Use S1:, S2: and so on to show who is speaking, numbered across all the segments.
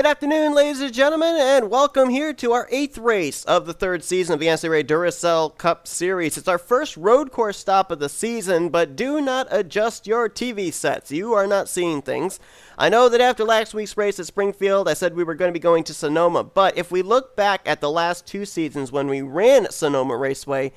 S1: Good afternoon, ladies and gentlemen, and welcome here to our 8th race of the 3rd season of the NCAA Duracell Cup Series. It's our first road course stop of the season, but do not adjust your TV sets. You are not seeing things. I know that after last week's race at Springfield, I said we were going to be going to Sonoma, but if we look back at the last 2 seasons when we ran Sonoma Raceway,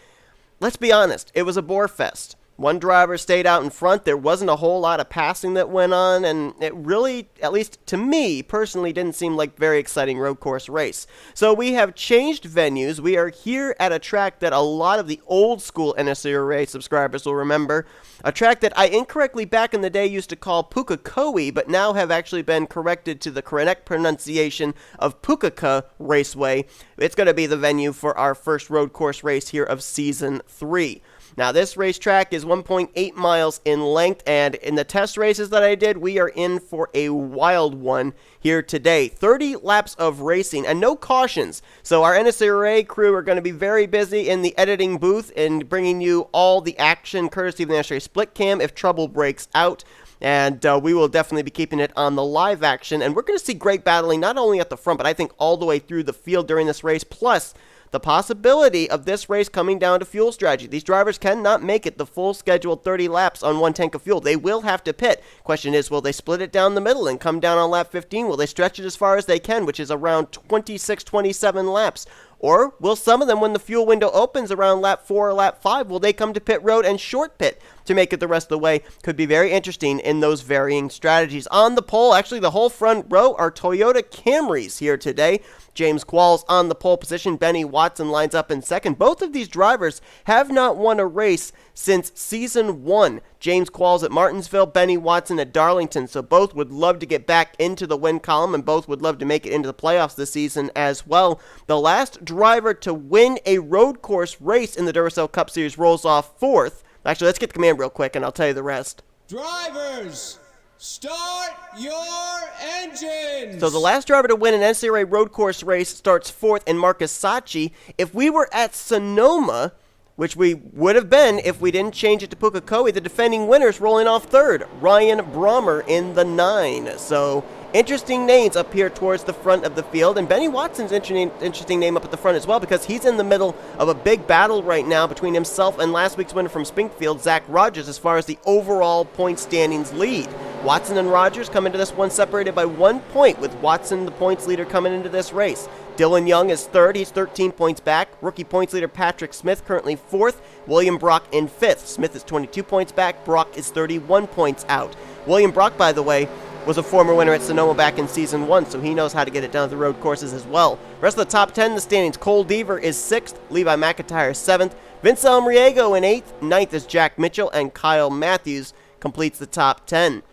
S1: let's be honest, it was a bore fest. One driver stayed out in front. There wasn't a whole lot of passing that went on, and it really, at least to me personally, didn't seem like a very exciting road course race. So we have changed venues. We are here at a track that a lot of the old school NNSCRA subscribers will remember. A track that I incorrectly back in the day used to call Pukokohe, but now have actually been corrected to the correct pronunciation of Pukokohe Raceway. It's going to be the venue for our first road course race here of Season 3. Now, this racetrack is 1.8 miles in length, and in the test races that I did, we are in for a wild one here today. 30 laps of racing and no cautions. So our NNSCRA crew are going to be very busy in the editing booth and bringing you all the action courtesy of the NNSCRA split cam if trouble breaks out. And we will definitely be keeping it on the live action. And we're going to see great battling not only at the front, but I think all the way through the field during this race. Plus, the possibility of this race coming down to fuel strategy. These drivers cannot make it the full scheduled 30 laps on one tank of fuel. They will have to pit. Question is, will they split it down the middle and come down on lap 15? Will they stretch it as far as they can, which is around 26, 27 laps? Or will some of them, when the fuel window opens around lap 4 or lap 5, will they come to pit road and short pit to make it the rest of the way? Could be very interesting in those varying strategies. On the pole, actually the whole front row are Toyota Camrys here today. J Qualls on the pole position. Benny Watson lines up in second. Both of these drivers have not won a race since season 1. J Qualls at Martinsville, Benny Watson at Darlington. So both would love to get back into the win column, and both would love to make it into the playoffs this season as well. The last driver to win a road course race in the Duracell Cup Series rolls off 4th. Actually, let's get the command real quick, and I'll tell you the rest.
S2: Drivers, start your engines!
S1: So the last driver to win an NCAA road course race starts 4th in M Saatchi. If we were at Sonoma, which we would have been if we didn't change it to Pukokohe, the defending winner's rolling off 3rd. R Brommer in the 9. So interesting names up here towards the front of the field. And Benny Watson's interesting name up at the front as well, because he's in the middle of a big battle right now between himself and last week's winner from Springfield, Zach Rogers, as far as the overall point standings lead. Watson and Rogers come into this one separated by 1 point, with Watson the points leader coming into this race. Dylan Young is 3rd. He's 13 points back. Rookie points leader Patrick Smith currently 4th. William Brock in 5th. Smith is 22 points back. Brock is 31 points out. William Brock, by the way, was a former winner at Sonoma back in season 1, so he knows how to get it down the road courses as well. Rest of the top 10 in the standings: Cole Deaver is 6th. Levi McIntyre 7th. Vince Almariego in 8th. 9th is Jack Mitchell, and Kyle Mathews completes the top 10.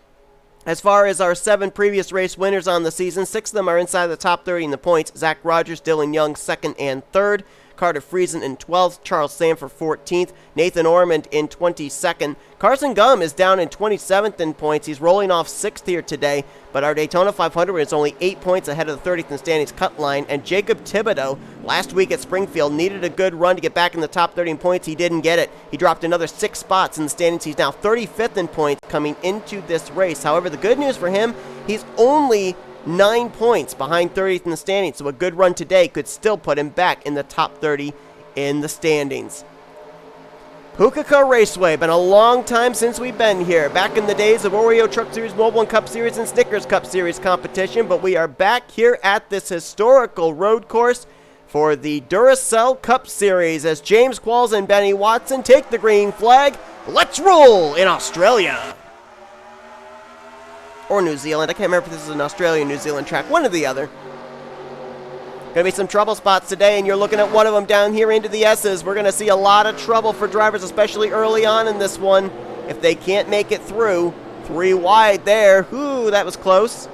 S1: As far as our 7 previous race winners on the season, 6 of them are inside the top 30 in the points. Zach Rogers, Dylan Young, 2nd and 3rd. Carter Friesen in 12th. Charles Sandfer, 14th. Nathan Ormond in 22nd. Carson Gum is down in 27th in points. He's rolling off 6th here today, but our Daytona 500 is only 8 points ahead of the 30th in standings cut line. And Jacob Thibodeaux, last week at Springfield, needed a good run to get back in the top 30 in points. He didn't get it. He dropped another 6 spots in the standings. He's now 35th in points coming into this race. However, the good news for him, he's only 9 points behind 30th in the standings, so a good run today could still put him back in the top 30 in the standings. Pukokohe Raceway, been a long time since we've been here. Back in the days of Oreo Truck Series, Mobile and Cup Series, and Snickers Cup Series competition, but we are back here at this historical road course for the Duracell Cup Series as J Qualls and Benny Watson take the green flag. Let's roll in Australia. Or New Zealand. I can't remember if this is an Australian New Zealand track. One or the other. Going to be some trouble spots today, and you're looking at one of them down here into the S's. We're going to see a lot of trouble for drivers, especially early on in this one. If they can't make it through, 3 wide there. Ooh, that was close.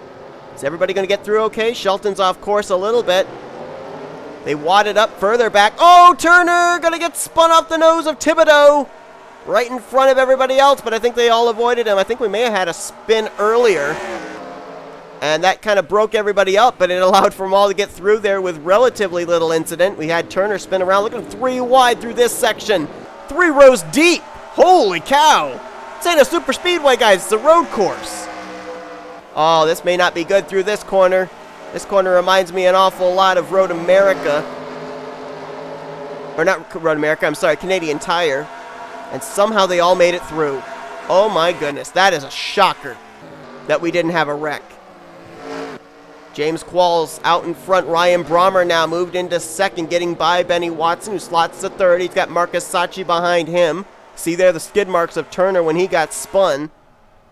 S1: Is everybody going to get through okay? Shelton's off course a little bit. They wadded up further back. Oh, Turner going to get spun off the nose of Thibodeaux. Right in front of everybody else, but I think they all avoided him. I think we may have had a spin earlier, and that kind of broke everybody up, but it allowed for them all to get through there with relatively little incident. We had Turner spin around. Look at 3 wide through this section. 3 rows deep. Holy cow. This ain't a super speedway, guys. It's a road course. Oh, this may not be good through this corner. This corner reminds me an awful lot of Road America. Or not Road America, I'm sorry, Canadian Tire. And somehow they all made it through. Oh my goodness, that is a shocker that we didn't have a wreck. James Qualls out in front. Ryan Brommer now moved into second, getting by Benny Watson, who slots to third. He's got M Saatchi behind him. See there the skid marks of Turner when he got spun.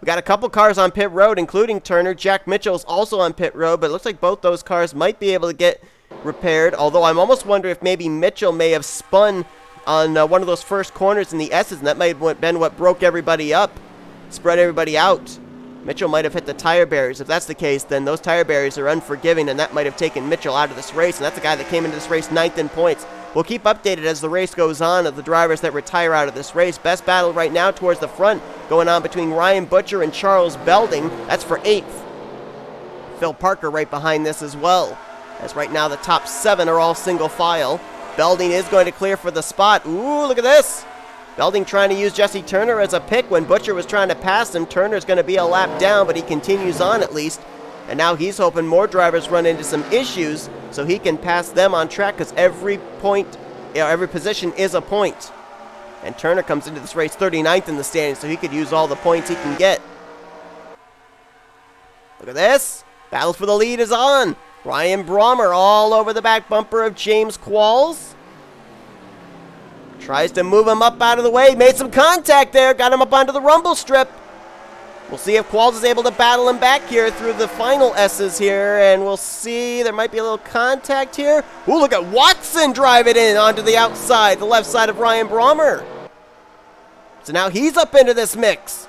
S1: We got a couple cars on pit road, including Turner. Jack Mitchell's also on pit road, but it looks like both those cars might be able to get repaired, although I'm almost wondering if maybe Mitchell may have spun on one of those first corners in the S's, and that might have been what broke everybody up, spread everybody out. Mitchell might have hit the tire barriers. If that's the case, then those tire barriers are unforgiving, and that might have taken Mitchell out of this race, and that's a guy that came into this race 9th in points. We'll keep updated as the race goes on of the drivers that retire out of this race. Best battle right now towards the front going on between Ryan Butcher and Charles Belding. That's for 8th. Phil Parker right behind this as well, as right now the top 7 are all single file. Belding is going to clear for the spot. Ooh, look at this. Belding trying to use Jesse Turner as a pick when Butcher was trying to pass him. Turner's going to be a lap down, but he continues on at least. And now he's hoping more drivers run into some issues so he can pass them on track, because every point, every position is a point. And Turner comes into this race 39th in the standings, so he could use all the points he can get. Look at this. Battle for the lead is on. Ryan Brommer all over the back bumper of James Qualls. Tries to move him up out of the way. Made some contact there. Got him up onto the rumble strip. We'll see if Qualls is able to battle him back here through the final S's here. And we'll see. There might be a little contact here. Ooh, look at Watson drive it in onto the outside, the left side of Ryan Brommer. So now he's up into this mix.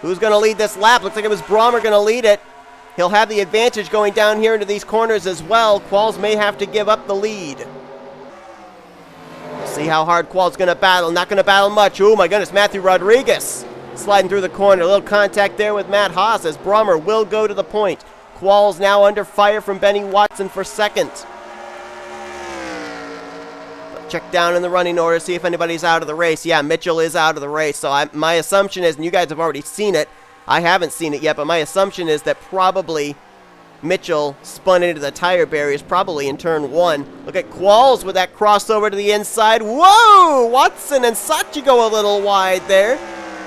S1: Who's going to lead this lap? Looks like it was Brommer going to lead it. He'll have the advantage going down here into these corners as well. Qualls may have to give up the lead. See how hard Qualls going to battle. Not going to battle much. Oh my goodness, Matthew Rodriguez sliding through the corner. A little contact there with Matt Haas as Brommer will go to the point. Qualls now under fire from Benny Watson for second. Check down in the running order, see if anybody's out of the race. Yeah, Mitchell is out of the race. So my assumption is, and you guys have already seen it, I haven't seen it yet, but my assumption is that probably Mitchell spun into the tire barriers, probably in turn 1. Look at Qualls with that crossover to the inside. Whoa! Watson and Saatchi go a little wide there.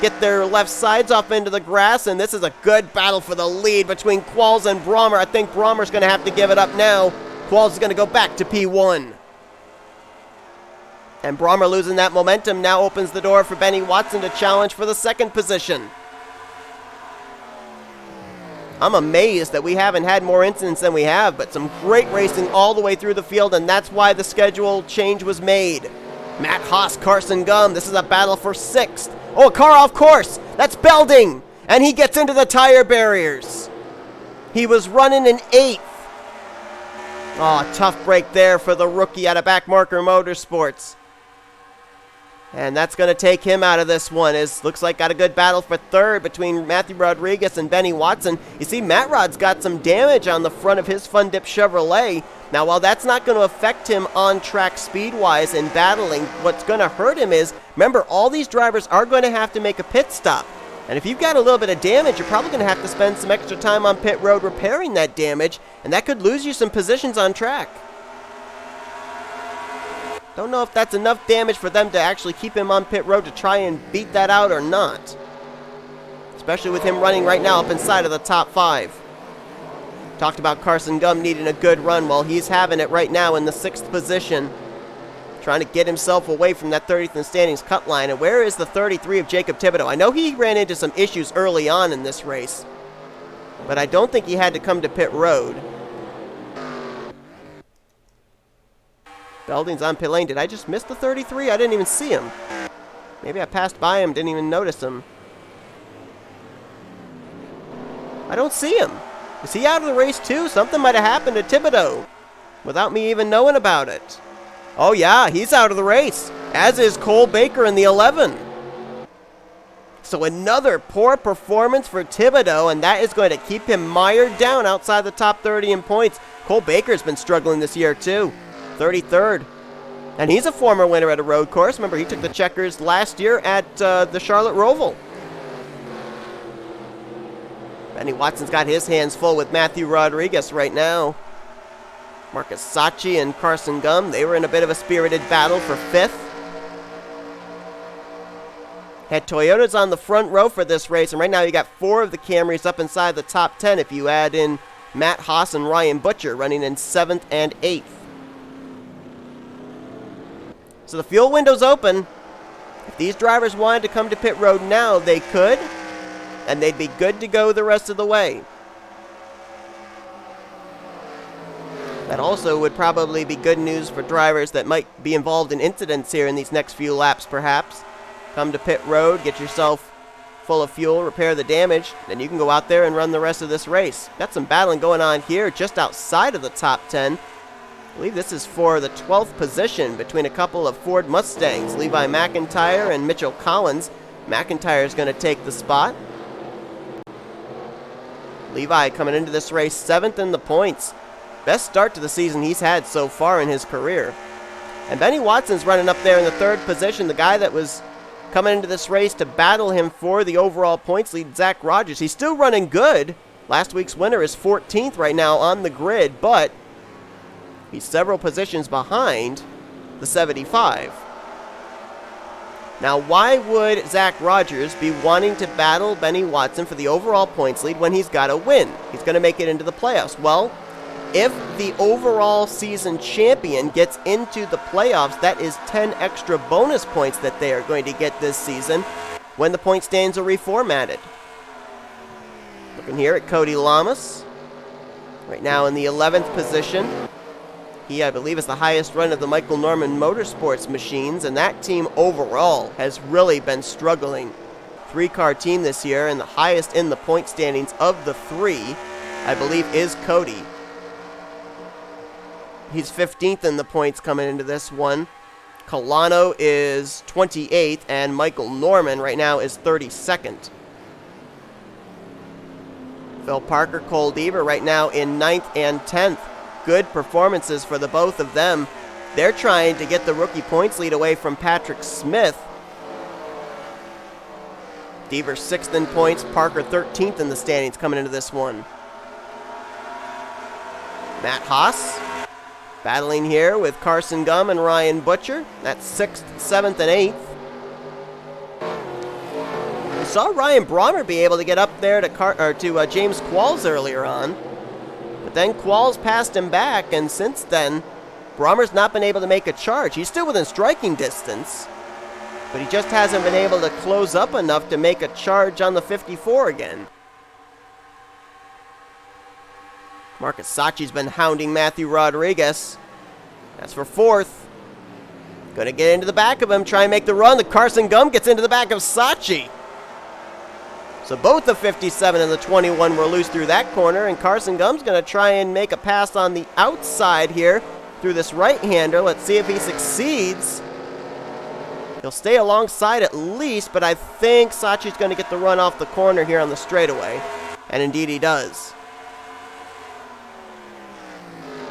S1: Get their left sides off into the grass, and this is a good battle for the lead between Qualls and Brommer. I think Brommer's going to have to give it up now. Qualls is going to go back to P1. And Brommer losing that momentum now opens the door for Benny Watson to challenge for the second position. I'm amazed that we haven't had more incidents than we have, but some great racing all the way through the field, and that's why the schedule change was made. Matt Haas, Carson Gum, this is a battle for 6th. Oh, a car off course. That's Belding, and he gets into the tire barriers. He was running in 8th. Oh, tough break there for the rookie out of Backmarker Motorsports. And that's going to take him out of this one. Looks like got a good battle for 3rd between Matthew Rodriguez and Benny Watson. You see, Matt Rod's got some damage on the front of his Fun Dip Chevrolet. Now, while that's not going to affect him on track speed-wise in battling, what's going to hurt him is, remember, all these drivers are going to have to make a pit stop. And if you've got a little bit of damage, you're probably going to have to spend some extra time on pit road repairing that damage, and that could lose you some positions on track. Don't know if that's enough damage for them to actually keep him on pit road to try and beat that out or not. Especially with him running right now up inside of the top 5. Talked about Carson Gum needing a good run. Well, he's having it right now in the 6th position. Trying to get himself away from that 30th in standings cut line. And where is the 33 of Jacob Thibodeaux? I know he ran into some issues early on in this race, but I don't think he had to come to pit road. Belding's on pit lane. Did I just miss the 33? I didn't even see him. Maybe I passed by him, didn't even notice him. I don't see him. Is he out of the race too? Something might have happened to Thibodeaux without me even knowing about it. Oh yeah, he's out of the race, as is Cole Baker in the 11. So another poor performance for Thibodeaux, and that is going to keep him mired down outside the top 30 in points. Cole Baker's been struggling this year too. 33rd. And he's a former winner at a road course. Remember, he took the checkers last year at the Charlotte Roval. Benny Watson's got his hands full with Matthew Rodriguez right now. M Saatchi and Carson Gum, they were in a bit of a spirited battle for 5th. Had Toyotas on the front row for this race, and right now you got 4 of the Camrys up inside the top 10 if you add in M Haas and Ryan Butcher running in 7th and 8th. So the fuel window's open. If these drivers wanted to come to pit road now, they could, and they'd be good to go the rest of the way. That also would probably be good news for drivers that might be involved in incidents here in these next few laps, perhaps. Come to pit road, get yourself full of fuel, repair the damage, then you can go out there and run the rest of this race. Got some battling going on here just outside of the top 10. I believe this is for the 12th position between a couple of Ford Mustangs, Levi McIntire and Mitchell Collins. McIntire is going to take the spot. Levi coming into this race 7th in the points. Best start to the season he's had so far in his career. And Benny Watson's running up there in the 3rd position, the guy that was coming into this race to battle him for the overall points lead, Zach Rogers. He's still running good. Last week's winner is 14th right now on the grid, but he's several positions behind the 75. Now, why would Zach Rogers be wanting to battle Benny Watson for the overall points lead when he's got a win? He's going to make it into the playoffs. Well, if the overall season champion gets into the playoffs, that is 10 extra bonus points that they are going to get this season when the point stands are reformatted. Looking here at Cody Llamas, right now in the 11th position. He, I believe, is the highest run of the Michael Norman Motorsports machines, and that team overall has really been struggling. 3-car team this year, and the highest in the point standings of the 3, I believe, is Cody. He's 15th in the points coming into this one. Kolano is 28th, and Michael Norman right now is 32nd. Phil Parker, Cole Deaver right now in 9th and 10th. Good performances for the both of them. They're trying to get the rookie points lead away from Patrick Smith. Deaver 6th in points, Parker 13th in the standings coming into this one. M Haas battling here with Carson Gum and Ryan Butcher. That's 6th, 7th, and 8th. We saw Ryan Brommer be able to get up there to James Qualls earlier on. But then Qualls passed him back, and since then, Brommer's not been able to make a charge. He's still within striking distance, but he just hasn't been able to close up enough to make a charge on the 54 again. M Saatchi's been hounding Matthew Rodriguez. That's for 4th. Gonna get into the back of him, try and make the run. The Carson Gum gets into the back of Saatchi. So both the 57 and the 21 were loose through that corner, and Carson Gum's going to try and make a pass on the outside here through this right-hander. Let's see if he succeeds. He'll stay alongside at least, but I think Saatchi's going to get the run off the corner here on the straightaway, and indeed he does.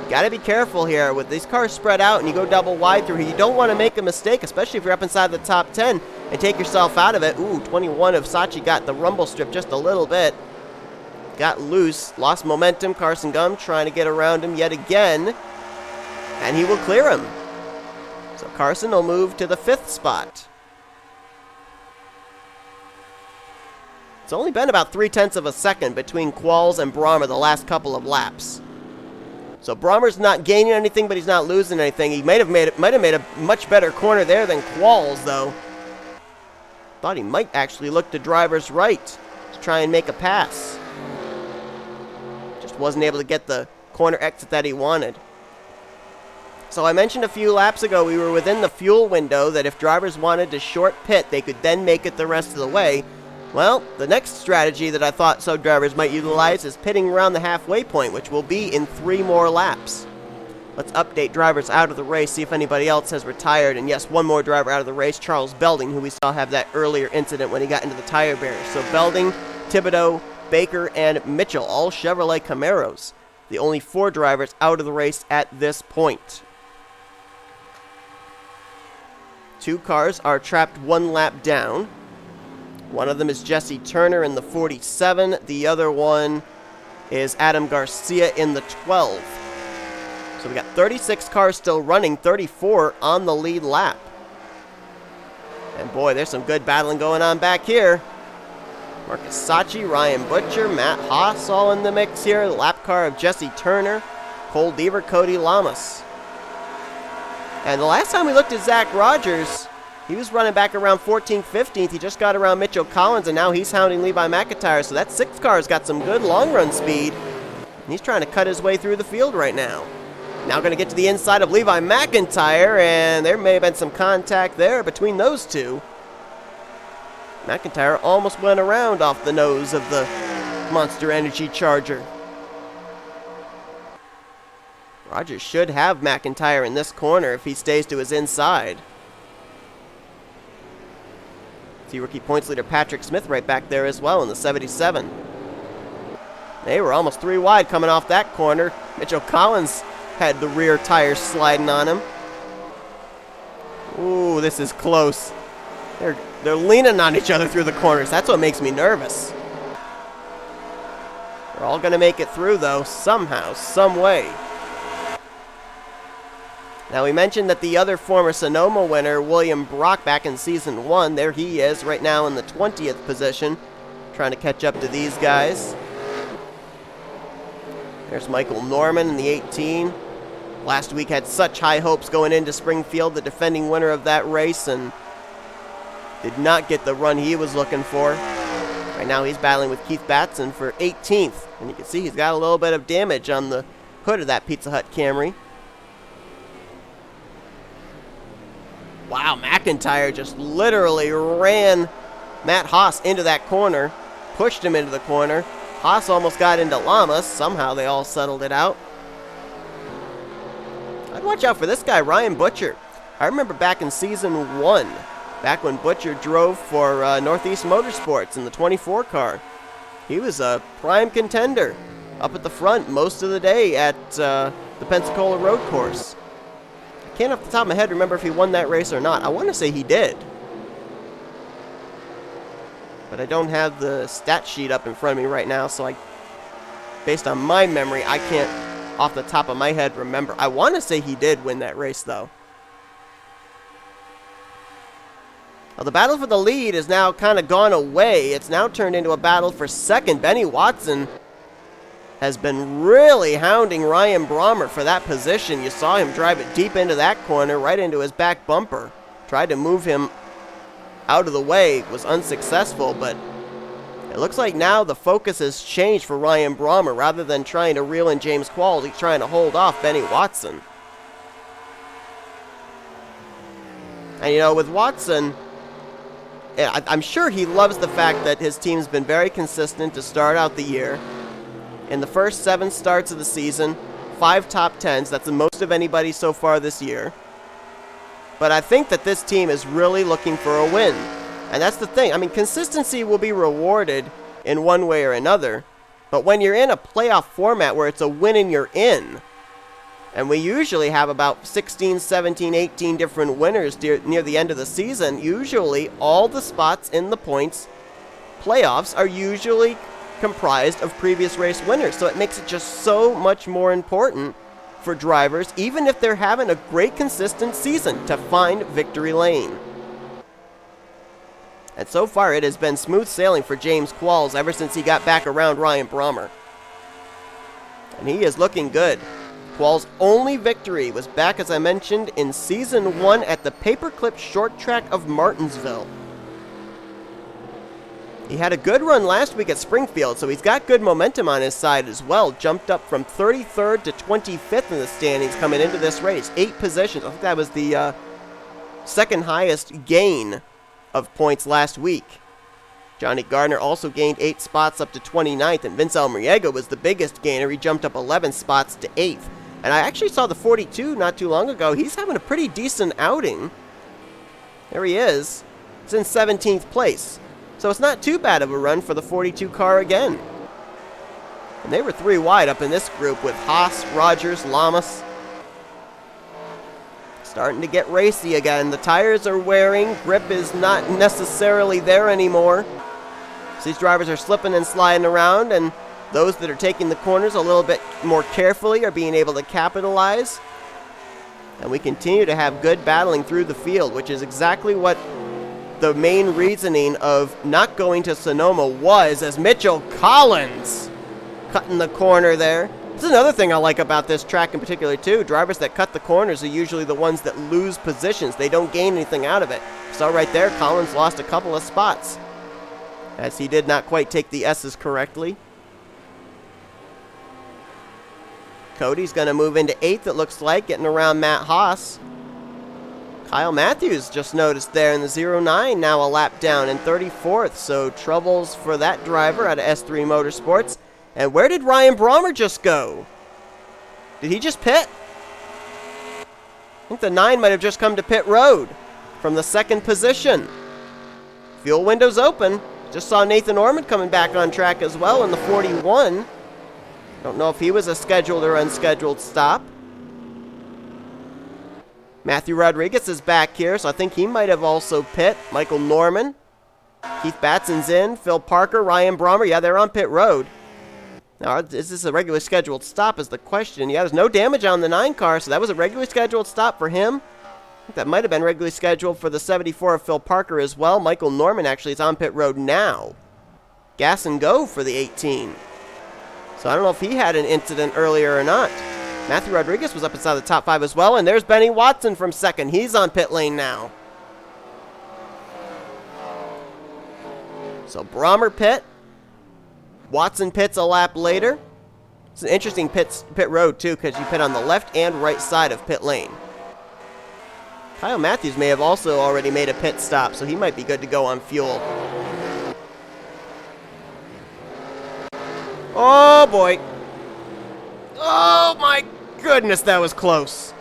S1: You got to be careful here. With these cars spread out and you go double wide through here, you don't want to make a mistake, especially if you're up inside the top 10, and take yourself out of it. Ooh, 21 of Saatchi got the rumble strip just a little bit. Got loose, lost momentum. Carson Gum trying to get around him yet again, and he will clear him. So Carson will move to the 5th spot. It's only been about 0.3 of a second between Qualls and Brommer the last couple of laps. So Brommer's not gaining anything, but he's not losing anything. He might have made a much better corner there than Qualls, though. Thought he might actually look to driver's right to try and make a pass. Just wasn't able to get the corner exit that he wanted. So I mentioned a few laps ago we were within the fuel window that if drivers wanted to short pit, they could then make it the rest of the way. Well, the next strategy that I thought some drivers might utilize is pitting around the halfway point, which will be in 3 more laps. Let's update drivers out of the race, see if anybody else has retired. And yes, one more driver out of the race, Charles Belding, who we saw have that earlier incident when he got into the tire barrier. So Belding, Thibodeaux, Baker, and Mitchell, all Chevrolet Camaros. The only 4 drivers out of the race at this point. 2 cars are trapped 1 lap down. One of them is Jesse Turner in the 47. The other one is Adam Garcia in the 12. So we got 36 cars still running, 34 on the lead lap. And boy, there's some good battling going on back here. M Saatchi, Ryan Butcher, Matt Haas all in the mix here. The lap car of Jesse Turner, Cole Deaver, Cody Llamas. And the last time we looked at Zach Rogers, he was running back around 14th, 15th. He just got around Mitchell Collins, and now he's hounding Levi McIntyre. So that 6th car's got some good long run speed. And he's trying to cut his way through the field right now. Now going to get to the inside of Levi McIntyre, and there may have been some contact there between those two. McIntyre almost went around off the nose of the Monster Energy Charger. Rogers should have McIntyre in this corner if he stays to his inside. See rookie points leader Patrick Smith right back there as well in the 77. They were almost 3 wide coming off that corner. Mitchell Collins had the rear tires sliding on him. Ooh, this is close. They're leaning on each other through the corners. That's what makes me nervous. They're all going to make it through, though, somehow, some way. Now, we mentioned that the other former Sonoma winner, William Brock, back in Season 1, there he is right now in the 20th position, trying to catch up to these guys. There's Michael Norman in the 18. Last week had such high hopes going into Springfield, the defending winner of that race, and did not get the run he was looking for. Right now he's battling with Keith Batson for 18th, and you can see he's got a little bit of damage on the hood of that Pizza Hut Camry. Wow, McIntyre just literally ran Matt Haas into that corner, pushed him into the corner. Haas almost got into Llamas. Somehow they all settled it out. I'd watch out for this guy, Ryan Butcher. I remember back in Season 1, back when Butcher drove for Northeast Motorsports in the 24 car. He was a prime contender up at the front most of the day at the Pensacola Road Course. I can't off the top of my head remember if he won that race or not. I want to say he did. But I don't have the stat sheet up in front of me right now, so based on my memory, I can't off the top of my head remember. I want to say he did win that race, though. Well, the battle for the lead has now kind of gone away. It's now turned into a battle for second. Benny Watson has been really hounding Ryan Brommer for that position. You saw him drive it deep into that corner, right into his back bumper. Tried to move him out of the way, was unsuccessful, but it looks like now the focus has changed for Ryan Brommer. Rather than trying to reel in James Qualls, he's trying to hold off Benny Watson. And you know, with Watson, I'm sure he loves the fact that his team's been very consistent to start out the year. In the first 7 starts of the season, 5 top 10s. That's the most of anybody so far this year. But I think that this team is really looking for a win. And that's the thing. I mean, consistency will be rewarded in one way or another. But when you're in a playoff format where it's a win and you're in, and we usually have about 16, 17, 18 different winners near the end of the season, usually all the spots in the points playoffs are usually comprised of previous race winners. So it makes it just so much more important for drivers, even if they're having a great consistent season, to find victory lane. And so far it has been smooth sailing for James Qualls ever since he got back around Ryan Brommer. And he is looking good. Qualls' only victory was back, as I mentioned, in Season 1 at the Paperclip Short Track of Martinsville. He had a good run last week at Springfield, so he's got good momentum on his side as well. Jumped up from 33rd to 25th in the standings coming into this race. 8 positions. I think that was the second highest gain of points last week. Johnny Gardner also gained 8 spots up to 29th, and Vince Almariego was the biggest gainer. He jumped up 11 spots to 8th. And I actually saw the 42 not too long ago. He's having a pretty decent outing. There he is. It's in 17th place. So it's not too bad of a run for the 42 car again. And they were 3 wide up in this group with Haas, Rogers, Llamas. Starting to get racy again. The tires are wearing. Grip is not necessarily there anymore. So these drivers are slipping and sliding around, and those that are taking the corners a little bit more carefully are being able to capitalize. And we continue to have good battling through the field, which is exactly what the main reasoning of not going to Sonoma was, as Mitchell Collins cutting the corner there. This is another thing I like about this track in particular too. Drivers that cut the corners are usually the ones that lose positions. They don't gain anything out of it. So right there, Collins lost a couple of spots, as he did not quite take the S's correctly. Cody's going to move into 8th, it looks like, getting around Matt Haas. Kyle Mathews just noticed there in the 09, now a lap down in 34th. So troubles for that driver out of S3 Motorsports. And where did Ryan Brommer just go? Did he just pit? I think the 9 might have just come to pit road from the 2nd position. Fuel window's open. Just saw Nathan Ormond coming back on track as well in the 41. Don't know if he was a scheduled or unscheduled stop. Matthew Rodriguez is back here, so I think he might have also pit. Michael Norman. Keith Batson's in. Phil Parker, Ryan Brommer. Yeah, they're on pit road. Now, is this a regularly scheduled stop is the question. Yeah, there's no damage on the 9 car, so that was a regularly scheduled stop for him. I think that might have been regularly scheduled for the 74 of Phil Parker as well. Michael Norman actually is on pit road now. Gas and go for the 18. So I don't know if he had an incident earlier or not. Matthew Rodriguez was up inside the top 5 as well, and there's Benny Watson from 2nd. He's on pit lane now. So Brommer pit. Watson pits a lap later. It's an interesting pit road, too, because you pit on the left and right side of pit lane. Kyle Mathews may have also already made a pit stop, so he might be good to go on fuel. Oh, boy. Oh, my goodness, that was close.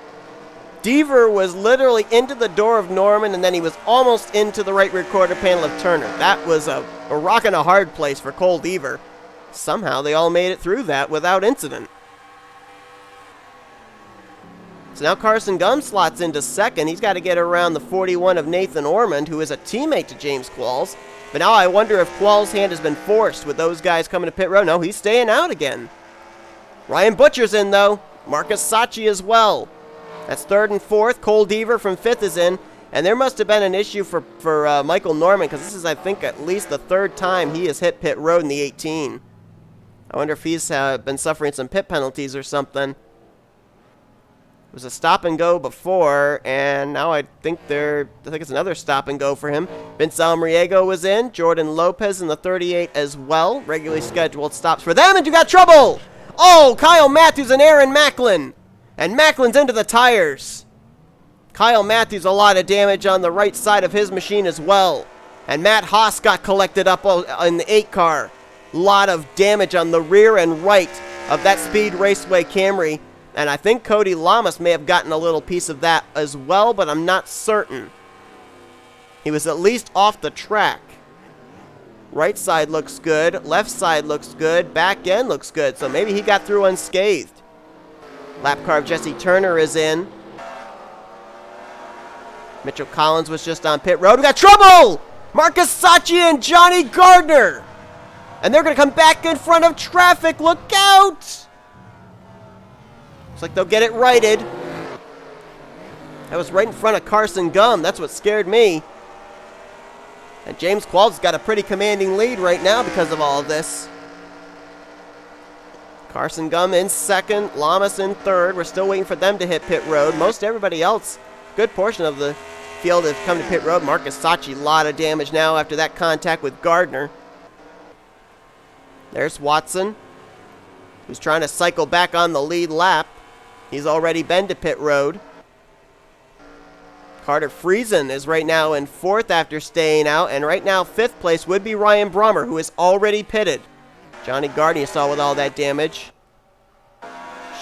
S1: Deaver was literally into the door of Norman, and then he was almost into the right rear quarter panel of Turner. That was a rock and a hard place for Cole Deaver. Somehow they all made it through that without incident. So now Carson Gum slots into 2nd. He's got to get around the 41 of Nathan Ormond, who is a teammate to James Qualls. But now I wonder if Qualls' hand has been forced with those guys coming to pit road. No, he's staying out again. Ryan Butcher's in, though. Marcus Saatchi as well. That's 3rd and 4th. Cole Deaver from 5th is in. And there must have been an issue for Michael Norman, because this is, I think, at least the 3rd time he has hit pit road in the 18. I wonder if he's been suffering some pit penalties or something. It was a stop and go before, and now I think it's another stop and go for him. Vince Almariego was in. Jordan Lopez in the 38 as well. Regularly scheduled stops for them, and you got trouble! Oh, Kyle Mathews and Aaron Macklin. And Macklin's into the tires. Kyle Mathews, a lot of damage on the right side of his machine as well. And Matt Haas got collected up in the 8 car. Lot of damage on the rear and right of that Speed Raceway Camry. And I think Cody Llamas may have gotten a little piece of that as well, but I'm not certain. He was at least off the track. Right side looks good. Left side looks good. Back end looks good. So maybe he got through unscathed. Lap car of Jesse Turner is in. Mitchell Collins was just on pit road. We got trouble! Marcus Saatchi and Johnny Gardner. And they're going to come back in front of traffic. Look out! Looks like they'll get it righted. That was right in front of Carson Gum. That's what scared me. And James Qualls has got a pretty commanding lead right now because of all of this. Carson Gum in 2nd, Llamas in 3rd. We're still waiting for them to hit pit road. Most everybody else, good portion of the field have come to pit road. Marcus Saatchi, a lot of damage now after that contact with Gardner. There's Watson, who's trying to cycle back on the lead lap. He's already been to pit road. Carter Friesen is right now in 4th after staying out, and right now 5th place would be Ryan Brommer, who is already pitted. Johnny Gardner saw with all that damage.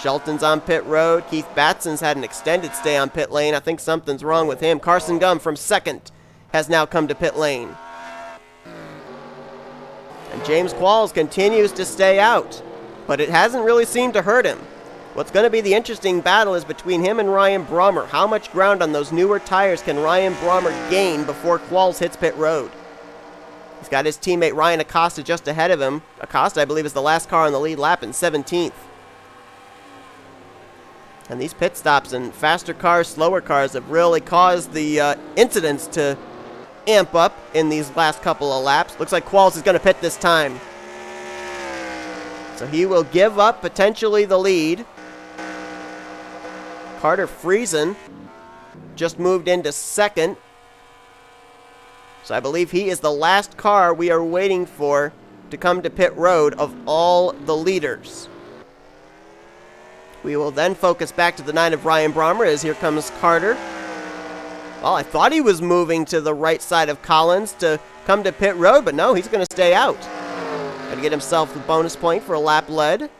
S1: Shelton's on pit road. Keith Batson's had an extended stay on pit lane. I think something's wrong with him. Carson Gum from 2nd has now come to pit lane. And James Qualls continues to stay out, but it hasn't really seemed to hurt him. What's going to be the interesting battle is between him and Ryan Brommer. How much ground on those newer tires can Ryan Brommer gain before Qualls hits pit road? He's got his teammate Ryan Acosta just ahead of him. Acosta, I believe, is the last car on the lead lap in 17th. And these pit stops and faster cars, slower cars have really caused the incidents to amp up in these last couple of laps. Looks like Qualls is going to pit this time. So he will give up potentially the lead. K Friesen just moved into second. So I believe he is the last car we are waiting for to come to pit road of all the leaders. We will then focus back to the 9 of Ryan Brommer as here comes Carter. Well, I thought he was moving to the right side of Collins to come to pit road, but no, he's going to stay out. Got to get himself the bonus point for a lap led.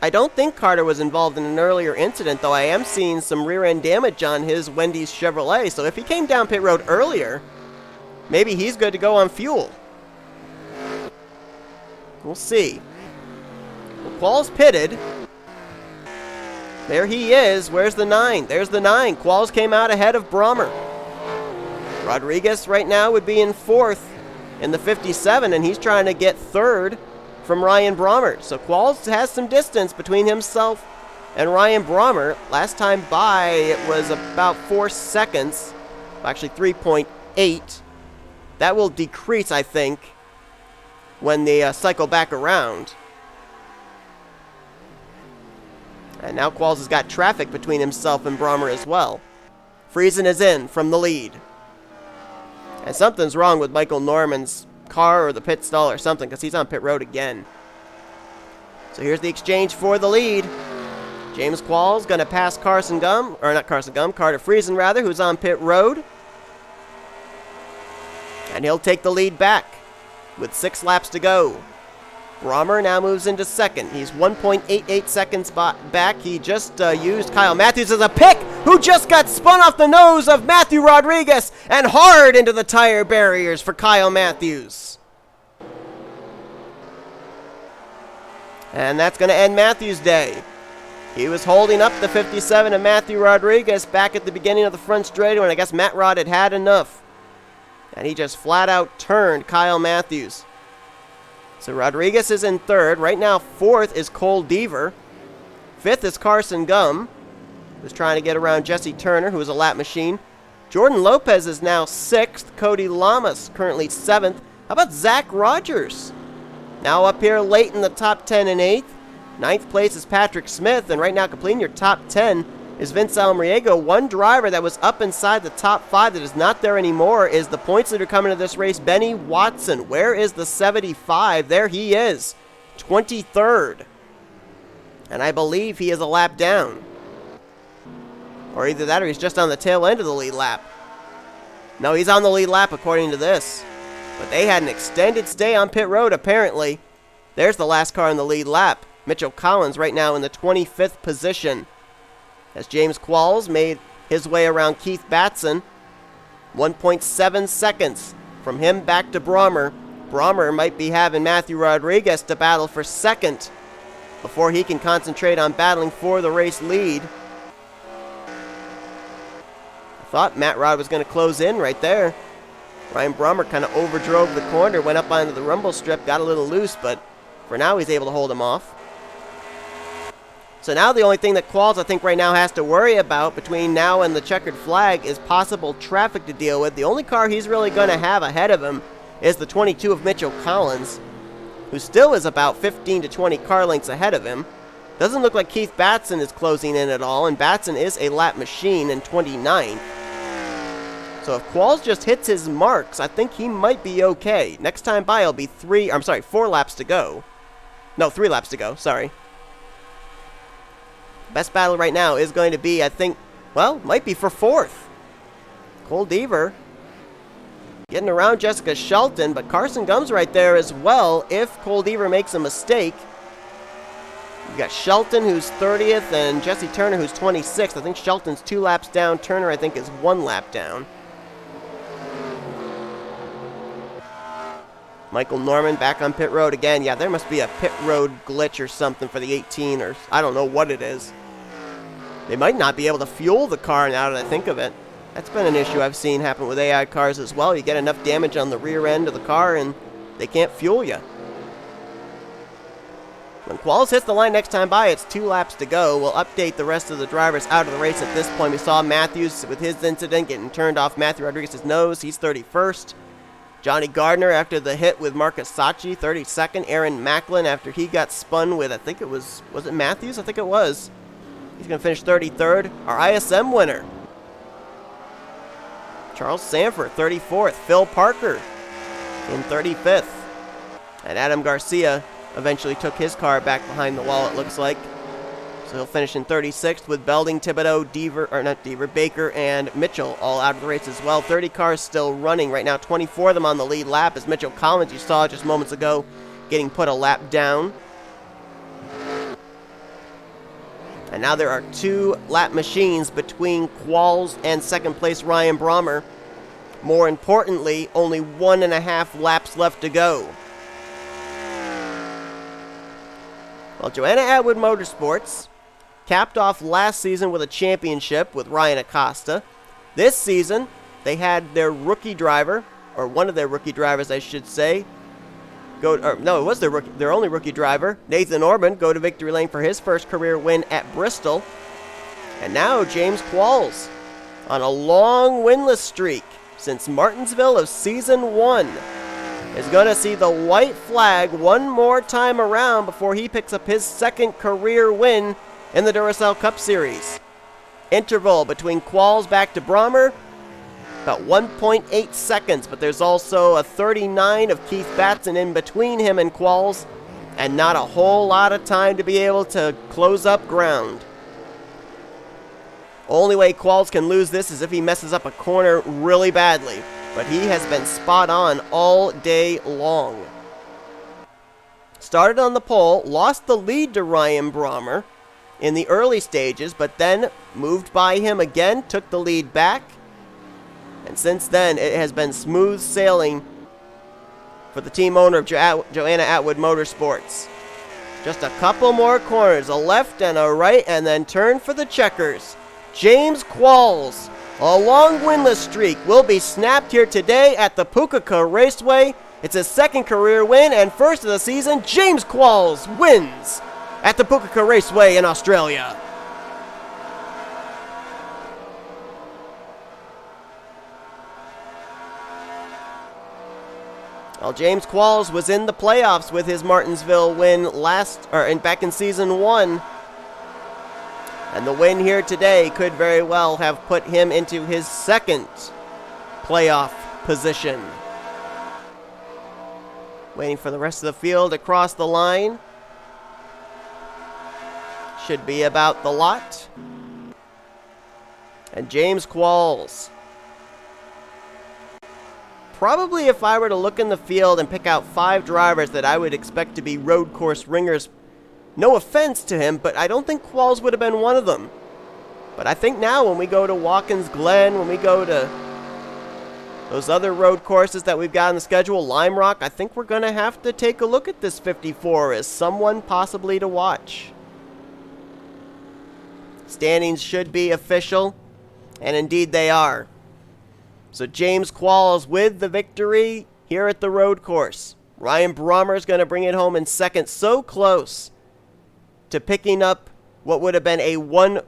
S1: I don't think Carter was involved in an earlier incident, though I am seeing some rear-end damage on his Wendy's Chevrolet, so if he came down pit road earlier, maybe he's good to go on fuel. We'll see. Well, Qualls pitted. There he is. Where's the 9? There's the 9. Qualls came out ahead of Brommer. Rodriguez right now would be in 4th in the 57, and he's trying to get 3rd from Ryan Brommer. So Qualls has some distance between himself and Ryan Brommer. Last time by, it was about 4 seconds. Actually, 3.8. That will decrease, I think, when they cycle back around. And now Qualls has got traffic between himself and Brommer as well. Friesen is in from the lead. And something's wrong with Michael Norman's car or the pit stall or something, because he's on pit road again. So here's the exchange for the lead. James Qualls going to pass Carter Friesen rather, who's on pit road. And he'll take the lead back with 6 laps to go. Brommer now moves into second. He's 1.88 seconds back. He just used Kyle Mathews as a pick, who just got spun off the nose of Matthew Rodriguez and hard into the tire barriers for Kyle Mathews. And that's going to end Mathews' day. He was holding up the 57 of Matthew Rodriguez back at the beginning of the front straightaway, and I guess Matt Rod had had enough. And he just flat out turned Kyle Mathews. So Rodriguez is in 3rd. Right now, 4th is Cole Deaver. 5th is Carson Gum, who's trying to get around Jesse Turner, who is a lap machine. Jordan Lopez is now 6th. Cody Llamas currently 7th. How about Zach Rogers? Now up here late in the top 10 and 8th. 9th place is Patrick Smith, and right now completing your top 10 is Vince Almariego. One driver that was up inside the top 5 that is not there anymore is the points leader coming to this race, Benny Watson. Where is the 75? There he is, 23rd. And I believe he is a lap down. Or either that or he's just on the tail end of the lead lap. No, he's on the lead lap according to this. But they had an extended stay on pit road apparently. There's the last car in the lead lap. Mitchell Collins right now in the 25th position. As James Qualls made his way around Keith Batson. 1.7 seconds from him back to Brommer. Brommer might be having Matthew Rodriguez to battle for 2nd before he can concentrate on battling for the race lead. I thought Matt Rod was going to close in right there. Ryan Brommer kind of overdrove the corner, went up onto the rumble strip, got a little loose, but for now he's able to hold him off. So now the only thing that Qualls, I think, right now has to worry about between now and the checkered flag is possible traffic to deal with. The only car he's really going to have ahead of him is the 22 of Mitchell Collins, who still is about 15 to 20 car lengths ahead of him. Doesn't look like Keith Batson is closing in at all, and Batson is a lap machine in 29th. So if Qualls just hits his marks, I think he might be okay. Next time by, it'll be 4 laps to go. No, 3 laps to go, sorry. Best battle right now is going to be, I think, well, might be for 4th. Cole Deaver getting around Jessica Shelton, but Carson Gum's right there as well if Cole Deaver makes a mistake. You've got Shelton, who's 30th, and Jesse Turner, who's 26th. I think Shelton's 2 laps down. Turner, I think, is 1 lap down. Michael Norman back on pit road again. Yeah, there must be a pit road glitch or something for the 18, or I don't know what it is. They might not be able to fuel the car now that I think of it. That's been an issue I've seen happen with AI cars as well. You get enough damage on the rear end of the car and they can't fuel you. When Qualls hits the line next time by, it's 2 laps to go. We'll update the rest of the drivers out of the race at this point. We saw Mathews with his incident getting turned off Matthew Rodriguez's nose. He's 31st. Johnny Gardner after the hit with M Saatchi, 32nd. Aaron Macklin after he got spun with, I think it was it Mathews? I think it was. He's going to finish 33rd. Our ISM winner, Charles Sandfer, 34th. Phil Parker in 35th. And Adam Garcia eventually took his car back behind the wall, it looks like. So he'll finish in 36th with Belding, Thibodeaux, Baker, and Mitchell all out of the race as well. 30 cars still running right now. 24 of them on the lead lap as Mitchell Collins, you saw just moments ago, getting put a lap down. And now there are 2 lap machines between Qualls and second place Ryan Brommer. More importantly, only 1.5 laps left to go. Well, Joanna Atwood Motorsports capped off last season with a championship with Ryan Acosta. This season, they had their rookie driver, or one of their rookie drivers, I should say, it was their only rookie driver, Nathan Ormond, go to victory lane for his first career win at Bristol. And now James Qualls on a long winless streak since Martinsville of season 1 is going to see the white flag one more time around before he picks up his second career win in the Duracell Cup Series. Interval between Qualls back to Brommer, about 1.8 seconds, but there's also a 39 of Keith Batson in between him and Qualls, and not a whole lot of time to be able to close up ground. Only way Qualls can lose this is if he messes up a corner really badly, but he has been spot on all day long. Started on the pole, lost the lead to Ryan Brommer in the early stages, but then moved by him again, took the lead back, and since then it has been smooth sailing for the team owner of Joanna Atwood Motorsports. Just a couple more corners, a left and a right, and then turn for the checkers. James Qualls, a long winless streak, will be snapped here today at the Pukokohe Raceway. It's his second career win and first of the season. James Qualls wins at the Pukokohe Raceway in Australia. Well, James Qualls was in the playoffs with his Martinsville win back in season 1. And the win here today could very well have put him into his second playoff position. Waiting for the rest of the field to cross the line. Should be about the lot. And James Qualls. Probably if I were to look in the field and pick out 5 drivers that I would expect to be road course ringers, no offense to him, but I don't think Qualls would have been one of them. But I think now when we go to Watkins Glen, when we go to those other road courses that we've got on the schedule, Lime Rock, I think we're going to have to take a look at this 54 as someone possibly to watch. Standings should be official, and indeed they are. So James Qualls with the victory here at the road course. Ryan Brommer is going to bring it home in second, so close to picking up what would have been a one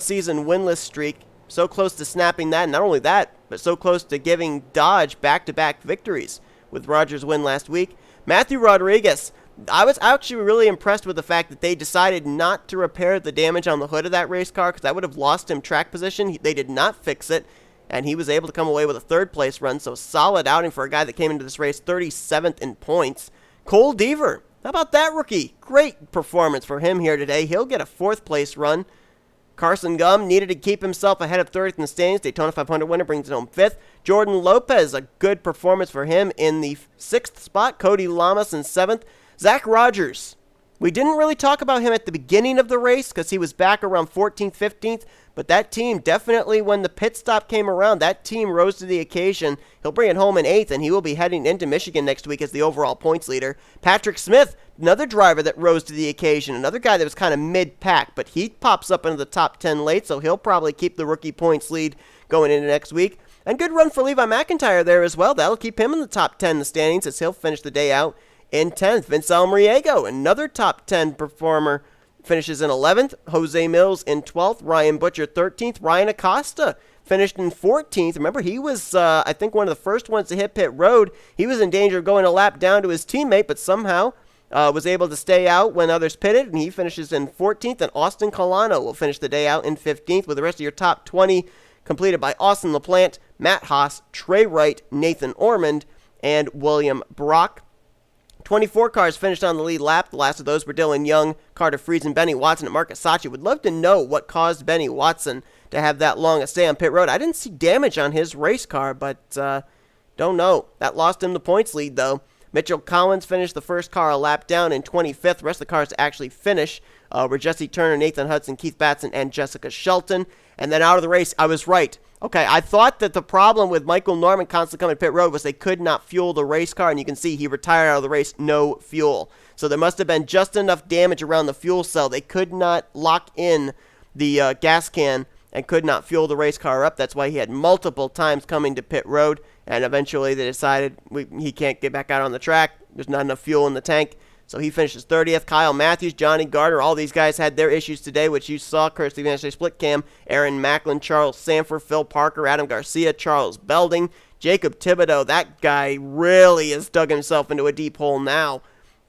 S1: season winless streak. So close to snapping that. Not only that, but so close to giving Dodge back-to-back victories with Rogers' win last week. Matthew Rodriguez, I was actually really impressed with the fact that they decided not to repair the damage on the hood of that race car, because that would have lost him track position. They did not fix it, and he was able to come away with a third-place run. So solid outing for a guy that came into this race 37th in points. Cole Deaver, how about that rookie? Great performance for him here today. He'll get a 4th place run. Carson Gum needed to keep himself ahead of 30th in the standings. Daytona 500 winner brings it home 5th. Jordan Lopez, a good performance for him in the 6th spot. Cody Llamas in 7th. Zach Rogers We didn't really talk about him at the beginning of the race because he was back around 14th, 15th, but that team definitely, when the pit stop came around, that team rose to the occasion. He'll bring it home in 8th, and he will be heading into Michigan next week as the overall points leader. Patrick Smith, another driver that rose to the occasion, another guy that was kind of mid-pack, but he pops up into the top 10 late, so he'll probably keep the rookie points lead going into next week. And good run for Levi McIntyre there as well. That'll keep him in the top 10 in the standings as he'll finish the day out in 10th. Vince Almariego, another top 10 performer, finishes in 11th. J Millz in 12th. Ryan Butcher 13th. Ryan Acosta finished in 14th. Remember, he was, I think, one of the first ones to hit pit road. He was in danger of going a lap down to his teammate, but somehow was able to stay out when others pitted, and he finishes in 14th. And Austin Kolano will finish the day out in 15th, with the rest of your top 20 completed by Austin LaPlante, Matt Haas, Trey Wright, N Ormond, and William Brock. 24 cars finished on the lead lap. The last of those were Dylan Young, Carter Friesen, Benny Watson, and Mark Saatchi. Would love to know what caused Benny Watson to have that long a stay on pit road. I didn't see damage on his race car, but don't know. That lost him the points lead, though. Mitchell Collins finished the first car a lap down in 25th. The rest of the cars to actually finish were Jesse Turner, N Hudson, Keith Batson, and Jessica Shelton. And then out of the race, I was right. Okay, I thought that the problem with Michael Norman constantly coming to pit road was they could not fuel the race car, and you can see he retired out of the race, no fuel. So there must have been just enough damage around the fuel cell. They could not lock in the gas can and could not fuel the race car up. That's why he had multiple times coming to pit road, and eventually they decided he can't get back out on the track. There's not enough fuel in the tank. So he finishes 30th. Kyle Mathews, Johnny Gardner, all these guys had their issues today, which you saw. Kirsty Van Split Cam, Aaron Macklin, Charles Sandfer, Phil Parker, Adam Garcia, Charles Belding, Jacob Thibodeaux. That guy really has dug himself into a deep hole now.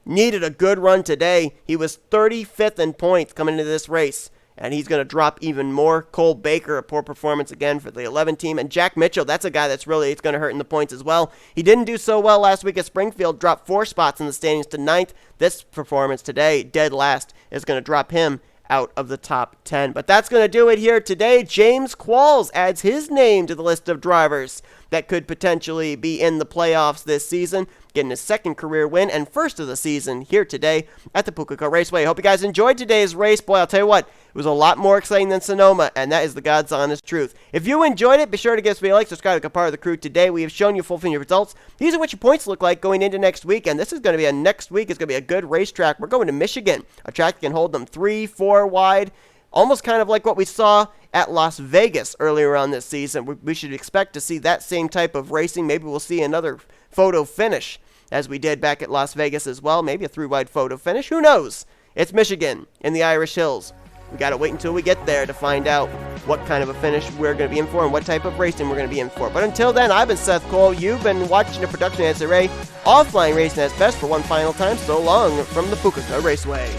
S1: Needed a good run today. He was 35th in points coming into this race, and he's going to drop even more. Cole Baker, a poor performance again for the 11 team. And Jack Mitchell, that's a guy that's really going to hurt in the points as well. He didn't do so well last week at Springfield, dropped 4 spots in the standings to 9th. This performance today, dead last, is going to drop him out of the top 10. But that's going to do it here today. J Qualls adds his name to the list of drivers that could potentially be in the playoffs this season, getting his second career win and first of the season here today at the Pukokohe Raceway. Hope you guys enjoyed today's race. Boy, I'll tell you what, it was a lot more exciting than Sonoma, and that is the God's honest truth. If you enjoyed it, be sure to give us a like, subscribe, become part of the crew today. We have shown you full finger results. These are what your points look like going into next week, and this is going to be next week. It's going to be a good racetrack. We're going to Michigan, a track that can hold them 3-4 wide, almost kind of like what we saw at Las Vegas earlier on this season. We should expect to see that same type of racing. Maybe we'll see another photo finish as we did back at Las Vegas as well. Maybe a 3-wide photo finish. Who knows? It's Michigan in the Irish Hills. We got to wait until we get there to find out what kind of a finish we're going to be in for and what type of racing we're going to be in for. But until then, I've been Seth Cole. You've been watching a production of NNSCRA, offline racing at its best for one final time. So long from the Pukokohe Raceway.